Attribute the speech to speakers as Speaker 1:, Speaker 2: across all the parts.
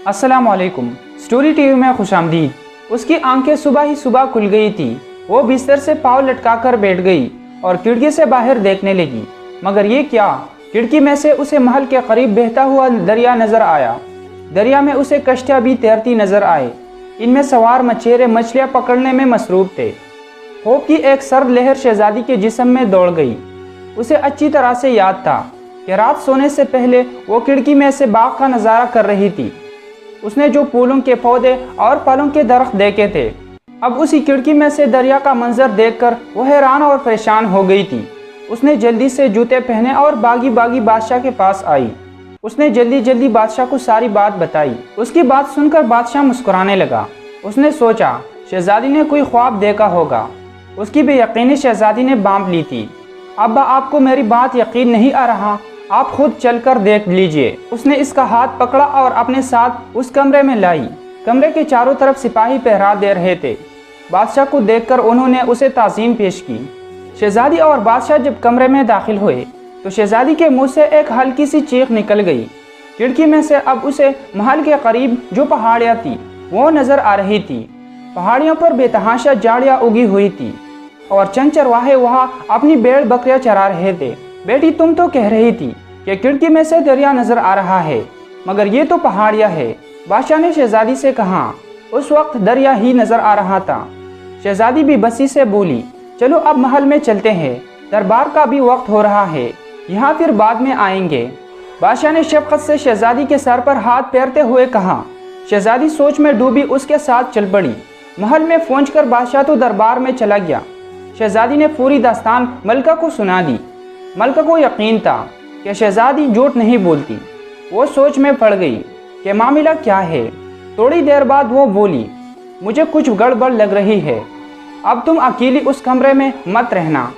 Speaker 1: अस्सलामुअलैकुम। Story TV में खुशामदीद। उसकी आंखें सुबह ही सुबह खुल गई थी। वो बिस्तर से पाँव लटकाकर बैठ गई और खिड़की से बाहर देखने लगी। मगर ये क्या, खिड़की में से उसे महल के करीब बहता हुआ दरिया नजर आया। दरिया में उसे कश्तियाँ भी तैरती नजर आए। इनमें सवार मछेरे मछलियाँ पकड़ने में मसरूफ थे। खौफ की एक सर्द लहर शहजादी के जिस्म में दौड़ गई। उसे अच्छी तरह से याद था कि रात सोने से पहले वो खिड़की में से बाग का नज़ारा कर रही थी। उसने जो फूलों के पौधे और फलों के दरख्त देखे थे, अब उसी खिड़की में से दरिया का मंजर देखकर वो हैरान और परेशान हो गई थी। उसने जल्दी से जूते पहने और बागी बागी बादशाह के पास आई। उसने जल्दी जल्दी बादशाह को सारी बात बताई। उसकी बात सुनकर बादशाह मुस्कुराने लगा। उसने सोचा शहजादी ने कोई ख्वाब देखा होगा। उसकी बेयकीनी शहजादी ने बांप ली थी। अब्बा, आपको मेरी बात यकीन नहीं आ रहा, आप खुद चलकर देख लीजिए। उसने इसका हाथ पकड़ा और अपने साथ उस कमरे में लाई। कमरे के चारों तरफ सिपाही पहरा दे रहे थे। बादशाह को देखकर उन्होंने उसे ताज़ीम पेश की। शहजादी और बादशाह जब कमरे में दाखिल हुए तो शहजादी के मुंह से एक हल्की सी चीख निकल गई। खिड़की में से अब उसे महल के करीब जो पहाड़ियाँ थी वो नज़र आ रही थी। पहाड़ियों पर बेतहाशा झाड़ियाँ उगी हुई थी और चंद चरवाहे वहाँ अपनी भेड़ बकरियाँ चरा रहे थे। बेटी, तुम तो कह रही थी कि खिड़की में से दरिया नजर आ रहा है, मगर ये तो पहाड़ियाँ है। बादशाह ने शहजादी से कहा। उस वक्त दरिया ही नजर आ रहा था। शहजादी भी बसी से बोली, चलो अब महल में चलते हैं, दरबार का भी वक्त हो रहा है, यहाँ फिर बाद में आएंगे। बादशाह ने शफकत से शहजादी के सर पर हाथ फेरते हुए कहा। शहजादी सोच में डूबी उसके साथ चल पड़ी। महल में पहुंचकर बादशाह तो दरबार में चला गया। शहजादी ने पूरी दास्तान मलका को सुना दी। मलका को यकीन था कि शहजादी झूठ नहीं बोलती। वो सोच में पड़ गई कि मामला क्या है। थोड़ी देर बाद वो बोली, मुझे कुछ गड़बड़ लग रही है, अब तुम अकेली उस कमरे में मत रहना।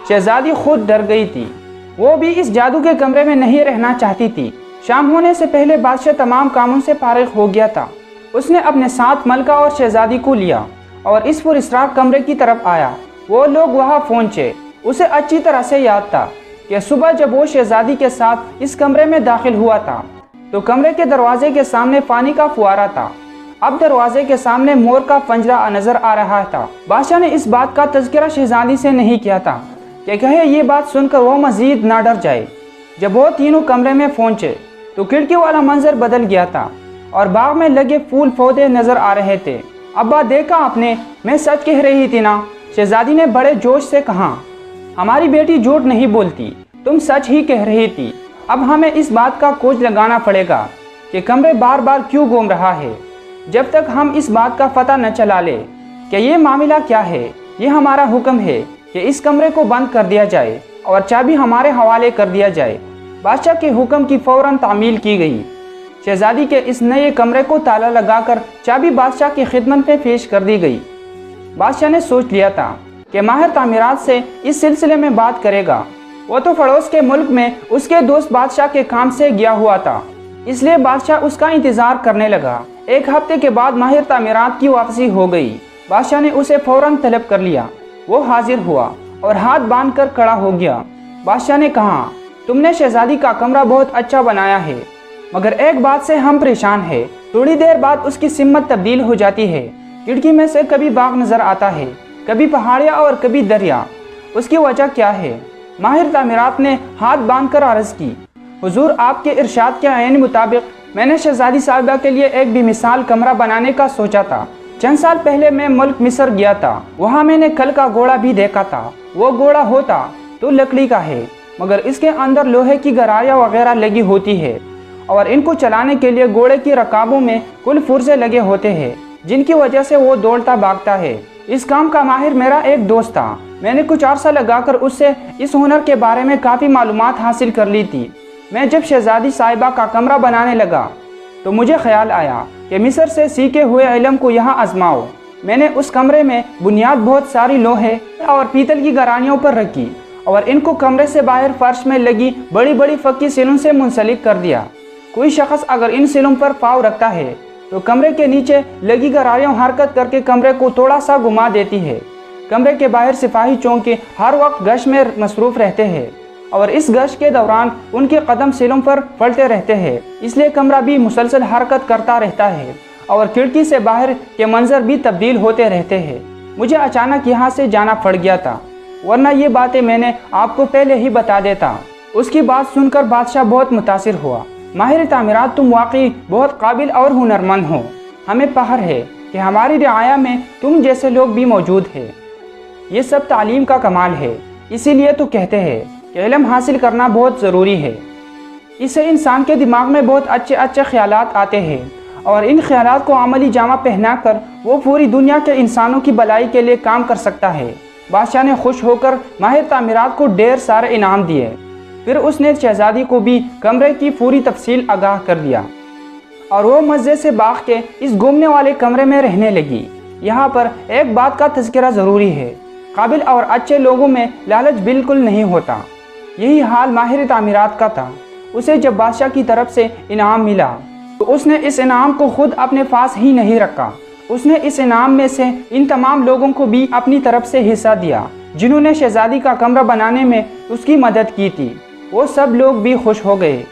Speaker 1: शहजादी खुद डर गई थी। वो भी इस जादू के कमरे में नहीं रहना चाहती थी। शाम होने से पहले बादशाह तमाम कामों से फारिग हो गया था। उसने अपने साथ मलका और शहजादी को लिया और इस पुरस्कार कमरे की तरफ आया। वो लोग वहाँ पहुँचे। उसे अच्छी तरह से याद था कि सुबह जब वो शहजादी के साथ इस कमरे में दाखिल हुआ था तो कमरे के दरवाजे के सामने पानी का फुआरा था। अब दरवाजे के सामने मोर का पंजरा नजर आ रहा था। बादशाह ने इस बात का तज़किरा शहजादी से नहीं किया था कि कहे ये बात सुनकर वो मजीद ना डर जाए। जब वो तीनों कमरे में पहुंचे तो खिड़की वाला मंजर बदल गया था और बाग में लगे फूल पौधे नजर आ रहे थे। अब्बा, देखा आपने, मैं सच कह रही थी ना, शहजादी ने बड़े जोश से कहा। हमारी बेटी झूठ नहीं बोलती, तुम सच ही कह रही थी। अब हमें इस बात का खोज लगाना पड़ेगा कि कमरे बार बार क्यों घूम रहा है। जब तक हम इस बात का पता न चला ले कि ये मामला क्या है, ये हमारा हुक्म है कि इस कमरे को बंद कर दिया जाए और चाबी हमारे हवाले कर दिया जाए। बादशाह के हुक्म की फौरन तामील की गई। शहजादी के इस नए कमरे को ताला लगाकर चाबी बादशाह की खिदमत में पेश कर दी गई। बादशाह ने सोच लिया था कि माहिर तामीरात से इस सिलसिले में बात करेगा। वो तो पड़ोस के मुल्क में उसके दोस्त बादशाह के काम से गया हुआ था, इसलिए बादशाह उसका इंतज़ार करने लगा। एक हफ्ते के बाद माहिर तामीरात की वापसी हो गई। बादशाह ने उसे फौरन तलब कर लिया। वो हाजिर हुआ और हाथ बांध कर खड़ा हो गया। बादशाह ने कहा, तुमने शहजादी का कमरा बहुत अच्छा बनाया है, मगर एक बात से हम परेशान हैं। थोड़ी देर बाद उसकी सिमत तब्दील हो जाती है। खिड़की में से कभी बाग नजर आता है, कभी पहाड़ियाँ और कभी दरिया। उसकी वजह क्या है? माहिर तामीरात ने हाथ बांधकर अर्ज़ की, हुजूर, आपके इरशाद के ऐन मुताबिक मैंने शहजादी साहिबा के लिए एक बेमिसाल कमरा बनाने का सोचा था। चंद साल पहले मैं मुल्क मिस्र गया था। वहाँ मैंने कल का घोड़ा भी देखा था। वो घोड़ा होता तो लकड़ी का है, मगर इसके अंदर लोहे की गरारियाँ वगैरह लगी होती है और इनको चलाने के लिए घोड़े की रकाबों में कुल फुर्जे लगे होते हैं, जिनकी वजह से वो दौड़ता भागता है। इस काम का माहिर मेरा एक दोस्त था। मैंने कुछ अरसा लगाकर उससे इस हुनर के बारे में काफ़ी मालूमात हासिल कर ली थी। मैं जब शहजादी साहिबा का कमरा बनाने लगा तो मुझे ख्याल आया कि मिस्र से सीखे हुए इल्म को यहाँ आजमाओ। मैंने उस कमरे में बुनियाद बहुत सारी लोहे और पीतल की गरानियों पर रखी और इनको कमरे से बाहर फर्श में लगी बड़ी बड़ी फक्की सिलों से मुंसलिक कर दिया। कोई शख्स अगर इन सिलों पर पाँव रखता है तो कमरे के नीचे लगी गरारियाँ हरकत करके कमरे को थोड़ा सा घुमा देती है। कमरे के बाहर सिपाही चौकी हर वक्त गश्त में मसरूफ़ रहते हैं। और इस गश्त के दौरान उनके कदम सीलों पर पलटे रहते हैं, इसलिए कमरा भी मुसलसल हरकत करता रहता है और खिड़की से बाहर के मंजर भी तब्दील होते रहते हैं। मुझे अचानक यहाँ से जाना पड़ गया था, वरना ये बातें मैंने आपको पहले ही बता देता। उसकी बात सुनकर बादशाह बहुत मुतासिर हुआ। माहिर तामीरात, तुम वाकई बहुत काबिल और हुनरमंद हो। हमें फख्र है कि हमारी रियाया में तुम जैसे लोग भी मौजूद हैं। ये सब तालीम का कमाल है, इसीलिए तो कहते हैं कि इल्म हासिल करना बहुत ज़रूरी है। इससे इंसान के दिमाग में बहुत अच्छे अच्छे ख्यालात आते हैं और इन ख्यालात को अमली जामा पहनाकर वो पूरी दुनिया के इंसानों की भलाई के लिए काम कर सकता है। बादशाह ने खुश होकर माहिर तामीरात को ढेर सारे इनाम दिए। फिर उसने शहजादी को भी कमरे की पूरी तफसील आगाह कर दिया और वो मज़े से बाग के इस घूमने वाले कमरे में रहने लगी। यहाँ पर एक बात का तज़किरा ज़रूरी है, काबिल और अच्छे लोगों में लालच बिल्कुल नहीं होता। यही हाल माहिर तामीरात का था। उसे जब बादशाह की तरफ से इनाम मिला तो उसने इस इनाम को खुद अपने पास ही नहीं रखा। उसने इस इनाम में से इन तमाम लोगों को भी अपनी तरफ से हिस्सा दिया जिन्होंने शहजादी का कमरा बनाने में उसकी मदद की थी। वो सब लोग भी खुश हो गए